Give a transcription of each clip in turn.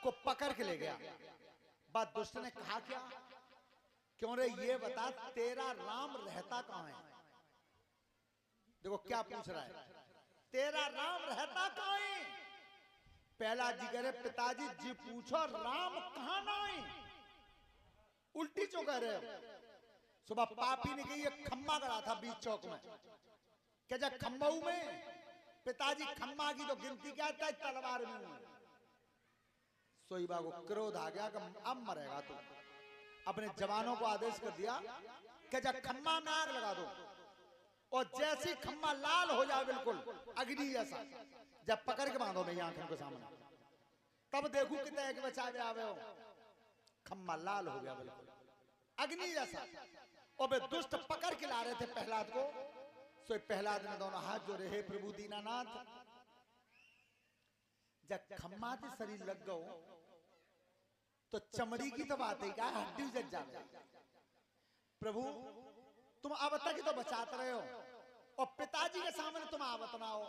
को पकड़ के ले गया। बात दुष्ट ने कहा क्या, क्यों रे ये बता तेरा राम रहता कहां है? देखो क्या पूछ रहा है, तेरा राम रहता कहां है? प्रहलाद जी कह रहे पिताजी जी पूछो राम कहां ना है? उल्टी चो कह रहे हो। सुबह पापी ने कही एक खम्मा गड़ा था बीच चौक में, क्या जा खम्बाऊ में पिताजी खम्मा की तो गिनती क्या था तलवार में। सोईबा को क्रोध आ गया कि अब मरेगा तू। अपने जवानों को आदेश कर दिया कि जा खम्मा में आग लगा दो, और जैसे खम्मा लाल हो जाए बिल्कुल अग्नि जैसा, जब पकड़ के बांधो मेरी आंखों के सामने, तब देखू कितने के बचावे आवे हो। खम्मा लाल हो गया बिल्कुल अग्नि जैसा, और वे दुष्ट पकड़ के ला रहे थे प्रहलाद को। सो प्रहलाद ने दोनों हाथ जोड़े, हे प्रभु दीनानाथ, जब खम्मा के शरीर लग गो तो चमड़ी की तो बात है क्या, हड्डी जज जाए। प्रभु तुम अब तक तो बचाते रहे हो, और पिताजी के सामने तुम आवत ना हो,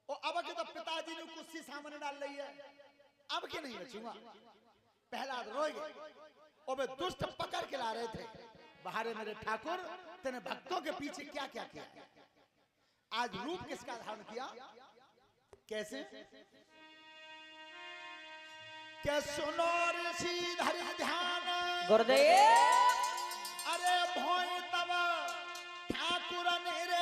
और अब के तो पिताजी ने कुर्सी सामने डाल ली है, अब के नहीं बचूंगा। प्रहलाद रोए गए, और वे दुष्ट पकड़ के ला रहे थे। बाहर मेरे ठाकुर तेने भक्तों के पीछे क्या क्या किया, आज रूप किसका धारण किया, कैसे क्या सुनो ऋषि धरि ध्यान गुरुदेव। अरे भोय तब ठाकुर मेरे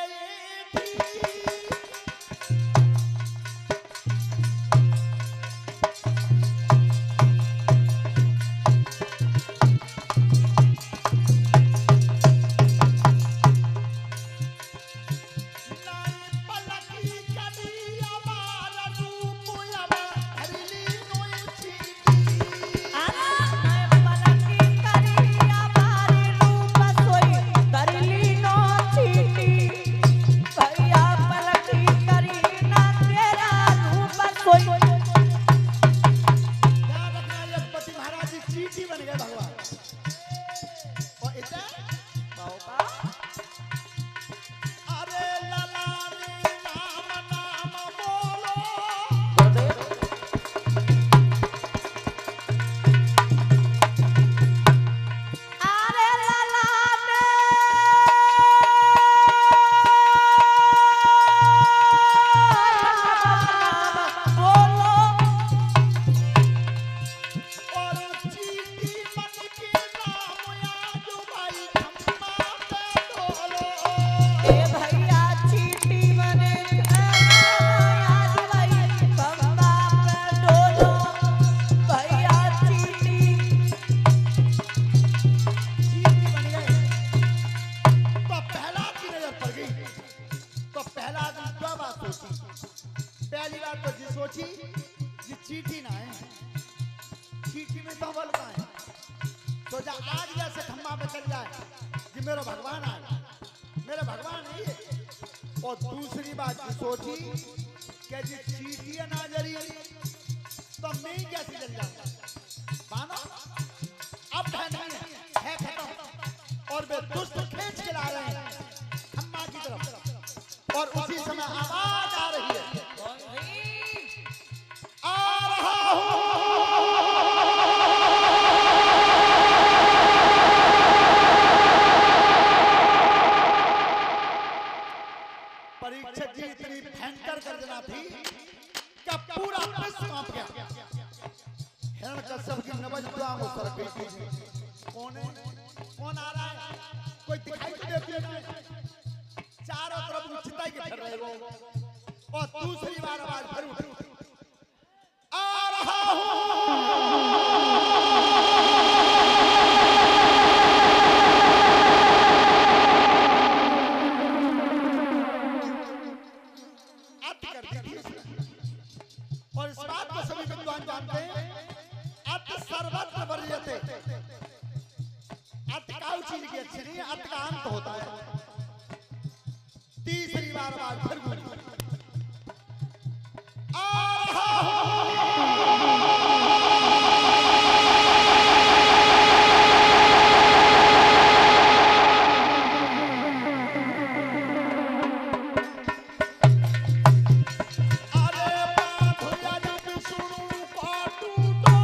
टूटो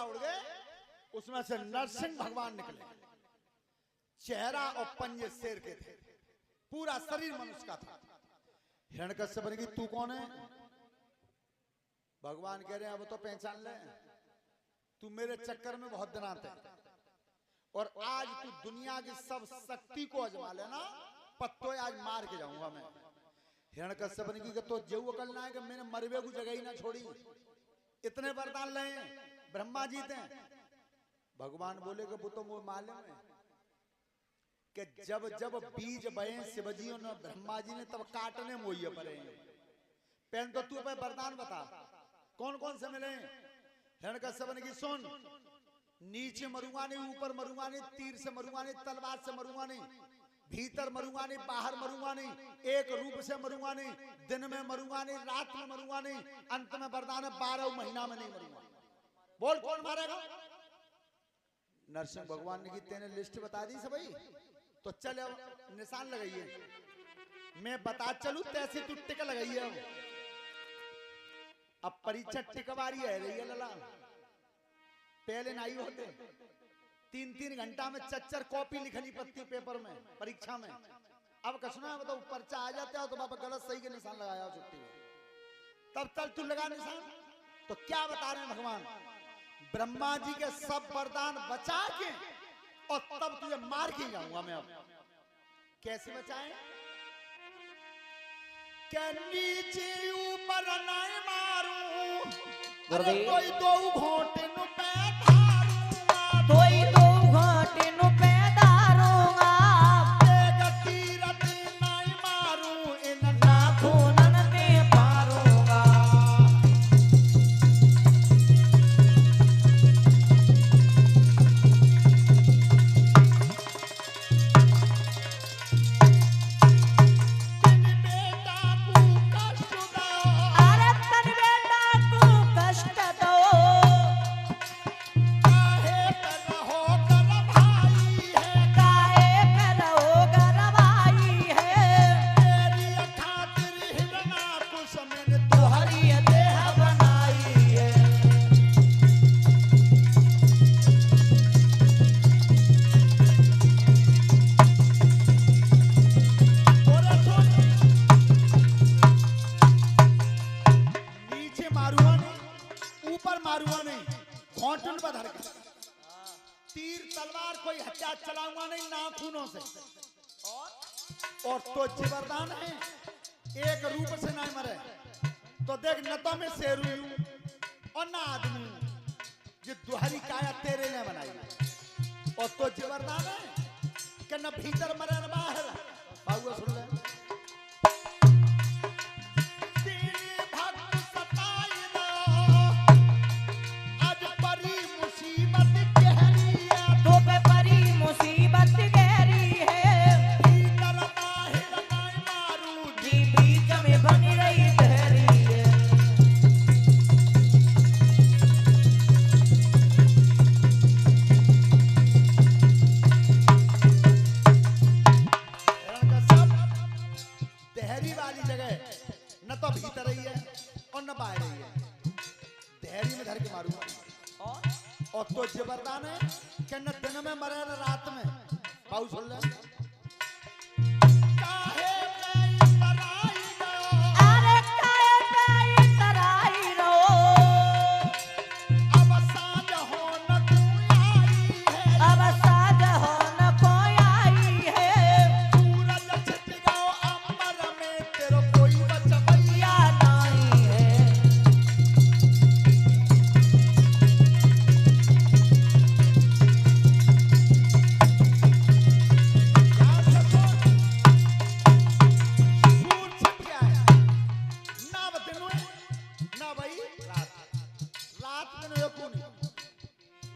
उड़ गए, उसमें से नरसिंह भगवान निकले। चेहरा और पंजे शेर के थे, पूरा शरीर मनुष्य का था। हिरण्यकश्यप ने कहा तू कौन है? भगवान कह रहे हैं अब तो पहचान ले, तू मेरे चक्कर में बहुत दिन आते हैं और आज तू दुनिया की सब शक्ति को अजमा लेना, पत्तो आज मार के जाऊंगा मैं। हिरण्यकश्यप ने कहा तो जेऊ अकल ना है कि मैंने मरवे को जगह ही ना छोड़ी, इतने वरदान ले ब्रह्मा जी थे। भगवान बोले कि वो तो मुझे मालूम है कि जब जब बीज बहे शिवजी ने ब्रह्मा जी ने तब काटने मोइये पड़े। पहन तो तू अपने वरदान बता कौन कौन से मिले। हिरण्यकश्यप ने की सुन, नीचे मरूंगा नहीं, ऊपर मरूंगा नहीं, तीर से मरूंगा नहीं, तलवार से मरूंगा नहीं, भीतर मरूंगा नहीं, बाहर मरूंगा नहीं, एक रूप से मरूंगा नहीं, दिन में मरूंगा नहीं, रात में मरूंगा नहीं, अंत में वरदान है 12 महीना में नहीं मरूंगा। बोल कौन मारेगा? नरसिंह भगवान ने की तेने लिस्ट बता दी सबई, तो चल अब निशान लगाइए, मैं बता चलू तैसे तू टिक लगाइए। अब परीक्षा टिकवारी है रही है लला, पहले नहीं होते 3-3 घंटा में 4 कॉपी लिखनी पड़ती पेपर में परीक्षा में। अब कसना बताओ पर्चा आ जाता है तो बाबा गलत सही के निशान लगाया छुट्टी में, तब चल तू लगा निशान। तो क्या बता रहे हैं भगवान, ब्रह्मा जी के सब वरदान बचा के और तब तुझे मार के जाऊंगा मैं। अब कैसे बचाए? क्या नीचे ऊपर नहीं मारूं, अरे कोई 2 घोटे नु पे धारूंगा, कोई 2 घोटे नु पे धारूंगा, तेज तीरथ नहीं मारूं, इन नाखूनन में पारूंगा। तीर तलवार कोई हथियार चलाऊंगा नहीं नाखूनों से। और तो वरदान है एक रूप से ना मरे। तो देख न तो मैं शेरू और ना आदमी, ये दुहरी काया तेरे ने बनाई। और तो वरदान है कि न भीतर मरे न बाहर। बाबू सुन ले, और तो जबरदान है कि न दिन में मरे न रात में। पाऊ सुन ले,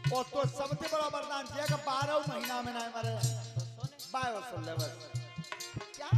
और तो सबसे बड़ा वरदान है कि 12 महीना में ना मरे। बाय सुन ले बस क्या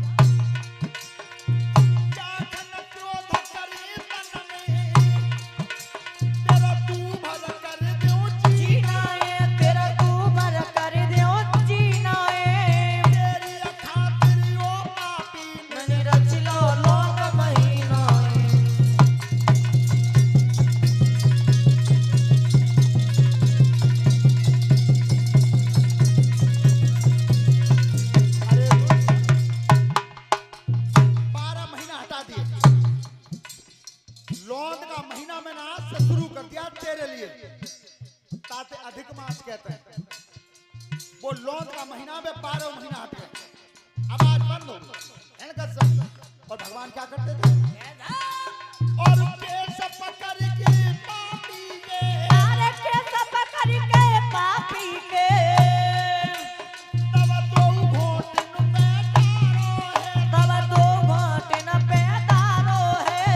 साथ अधिक मास कहते हैं। वो लौंग का महीना में 12 महीना हट गए, आवाज बंद हो गई। और भगवान क्या करते थे? और केस पकड़ के पापी के, अरे केस पकड़ के पापी के, तब दो घोटन में डारो है, तब दो घोटन पे डारो है।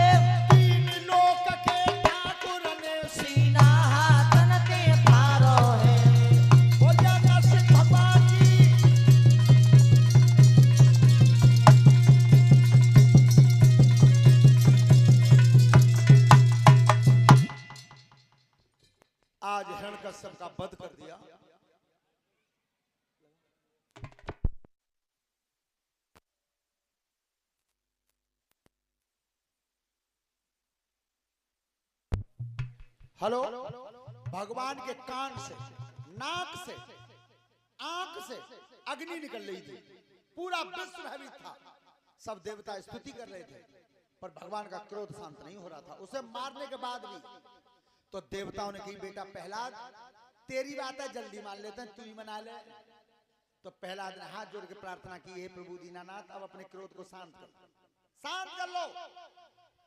3 लोक के ठाकुर ने सीना हाथन ते फारो है। बोलिया नरसिंह भगवान की। आज हिरण्यकश्यप का वध कर दिया। हेलो, भगवान के कान से, नाक से, आंख से अग्नि निकल रही थी। पूरा विश्व भयभीत था। सब देवता स्तुति कर रहे थे, पर भगवान का क्रोध शांत नहीं हो रहा था। उसे मारने के बाद भी तो देवताओं ने कही, बेटा प्रहलाद, तेरी बात है, जल्दी मान लेते हैं, तू ही मना ले। तो प्रहलाद ने हाथ जोड़ के प्रार्थना की, हे प्रभु दीनानाथ, अब अपने क्रोध को शांत कर लो।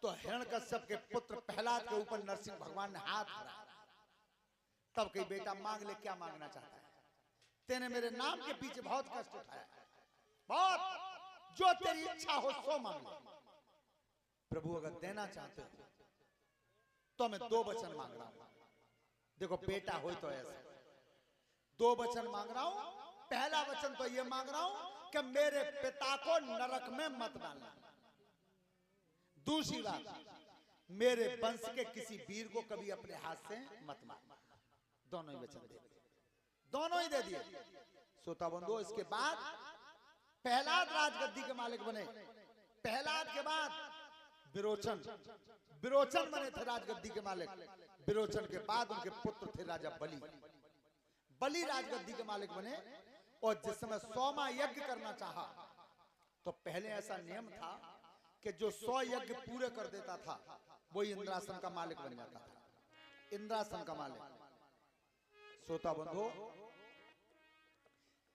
तो हिरण्यकश्यप के पुत्र प्रहलाद के ऊपर नरसिंह भगवान ने हाथ धरा। तब कही, बेटा मांग ले, क्या मांगना चाहता है? तेने मेरे नाम के पीछे बहुत कष्ट उठाया, बहुत, जो तेरी इच्छा हो सो मांग ले। प्रभु अगर देना चाहते हो तो मैं 2 वचन मांग रहा हूं। देखो बेटा हो तो ऐसा 2 वचन मांग रहा हूं। पहला वचन तो ये मांग रहा हूं कि मेरे पिता को नरक में मत डालना। दूसरी बात, मेरे वंश के किसी वीर को कभी अपने हाथ से मत मारना। दोनों ही वचन दे दिए, दोनों ही दे दिए। श्रोता बंधुओं, इसके बाद प्रहलाद राजगद्दी के मालिक बने। प्रहलाद के बाद विरोचन बने थे राजगद्दी के मालिक। विरोचन के बाद उनके पुत्र थे राजा बलि राजगद्दी के मालिक बने। और जिस समय 100वां यज्ञ करना चाहा, तो पहले ऐसा नियम था कि जो 100 यज्ञ पूरे कर देता था वही इंद्रासन का मालिक बन जाता था। इंद्रासन का मालिक। श्रोता बंधु,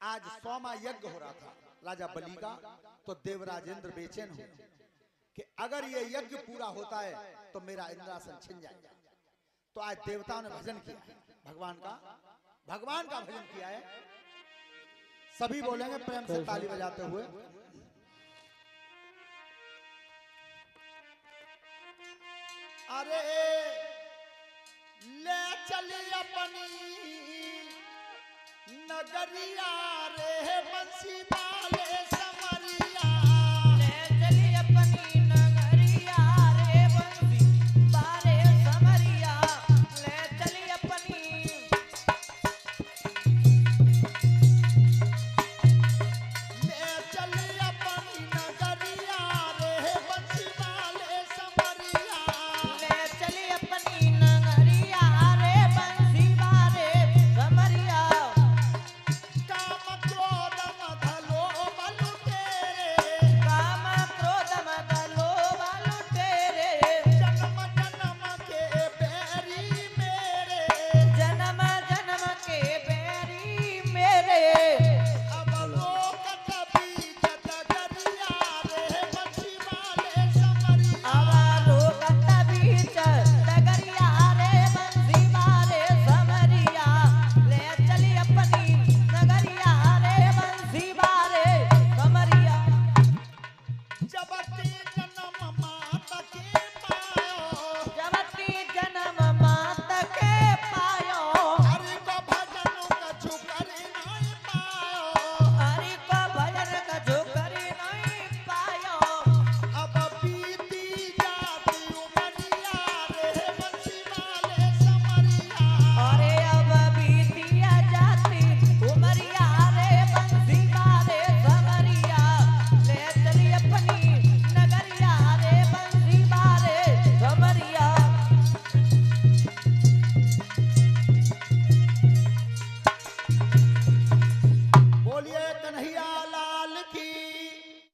आज 100वां यज्ञ हो रहा था राजा बलि का। तो देवराज इंद्र बेचैन हो कि अगर ये यज्ञ पूरा होता है तो मेरा इंद्रासन छिन जाएगा। तो आज देवताओं ने भजन किया है, भगवान का भजन किया है। सभी बोलेंगे प्रेम से ताली बजाते हुए। अरे ले चली अपनी नगरिया रे बंसी वाले